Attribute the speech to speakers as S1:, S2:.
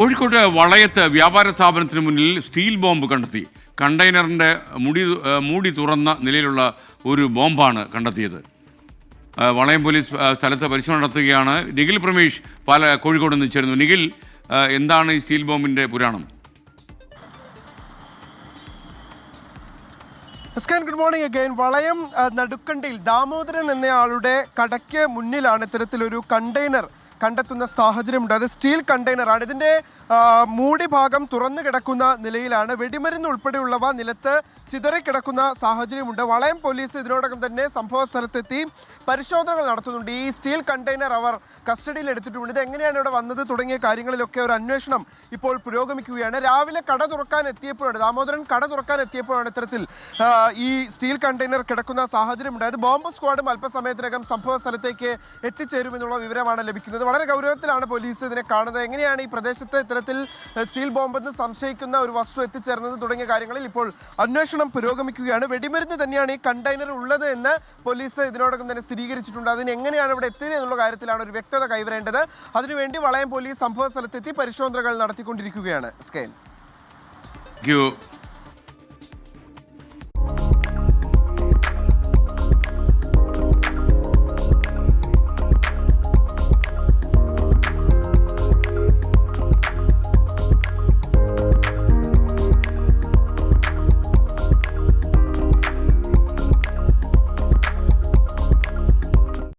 S1: കോഴിക്കോട് വളയത്ത് വ്യാപാര സ്ഥാപനത്തിന് മുന്നിൽ സ്റ്റീൽ ബോംബ് കണ്ടെത്തി. കണ്ടെയ്നറിൻ്റെ മൂടി തുറന്ന നിലയിലുള്ള ഒരു ബോംബാണ് കണ്ടെത്തിയത്. വളയം പോലീസ് സ്ഥലത്ത് പരിശോധന നടത്തുകയാണ്. നിഖിൽ പ്രമേഷ് കോഴിക്കോട് നിന്ന് ചേരുന്നു. നിഖിൽ, എന്താണ് ഈ സ്റ്റീൽ ബോംബിൻ്റെ പുരാണം?
S2: Good morning again. വളയം നടുക്കണ്ടിയിൽ ദാമോദരൻ എന്നയാളുടെ കടയ്ക്ക് മുന്നിലാണ് ഇത്തരത്തിലൊരു കണ്ടെയ്നർ കണ്ടെത്തുന്ന സാഹചര്യമുണ്ട്. അത് സ്റ്റീൽ കണ്ടെയ്നറാണ്. ഇതിൻ്റെ മൂടി ഭാഗം തുറന്നു കിടക്കുന്ന നിലയിലാണ്. വെടിമരുന്ന് ഉൾപ്പെടെയുള്ളവ നിലത്ത് ചിതറിക്കിടക്കുന്ന സാഹചര്യമുണ്ട്. വളയം പോലീസ് ഇതിനോടകം തന്നെ സംഭവ സ്ഥലത്തെത്തി പരിശോധനകൾ നടത്തുന്നുണ്ട്. ഈ സ്റ്റീൽ കണ്ടെയ്നർ അവർ കസ്റ്റഡിയിൽ എടുത്തിട്ടുണ്ട്. ഇത് എങ്ങനെയാണ് ഇവിടെ വന്നത് തുടങ്ങിയ കാര്യങ്ങളിലൊക്കെ ഒരു അന്വേഷണം ഇപ്പോൾ പുരോഗമിക്കുകയാണ്. രാവിലെ കട തുറക്കാൻ എത്തിയപ്പോഴാണ്, ദാമോദരൻ കട തുറക്കാൻ എത്തിയപ്പോഴാണ് ഇത്തരത്തിൽ ഈ സ്റ്റീൽ കണ്ടെയ്നർ കിടക്കുന്ന സാഹചര്യമുണ്ട്. അത് ബോംബ് സ്ക്വാഡും അല്പസമയത്തിനകം സംഭവ സ്ഥലത്തേക്ക് എത്തിച്ചേരുമെന്നുള്ള വിവരമാണ് ലഭിക്കുന്നത്. വളരെ ഗൗരവത്തിലാണ് പോലീസ് ഇതിനെ കാണുന്നത്. എങ്ങനെയാണ് ഈ പ്രദേശത്ത് ഇത്തരത്തിൽ സ്റ്റീൽ ബോംബെന്ന് സംശയിക്കുന്ന ഒരു വസ്തു എത്തിച്ചേർന്നത് തുടങ്ങിയ കാര്യങ്ങളിൽ ഇപ്പോൾ അന്വേഷണം പുരോഗമിക്കുകയാണ്. വെടിമരുന്ന് തന്നെയാണ് ഈ കണ്ടെയ്നർ ഉള്ളത് എന്ന് പോലീസ് ഇതിനോടകം തന്നെ സ്ഥിരീകരിച്ചിട്ടുണ്ട്. അതിന് എങ്ങനെയാണ് ഇവിടെ എത്തിയത് എന്നുള്ള കാര്യത്തിലാണ് ഒരു വ്യക്തത കൈവരേണ്ടത്. അതിനുവേണ്ടി വളയം പോലീസ് സംഭവ സ്ഥലത്തെത്തി പരിശോധനകൾ നടത്തിക്കൊണ്ടിരിക്കുകയാണ്.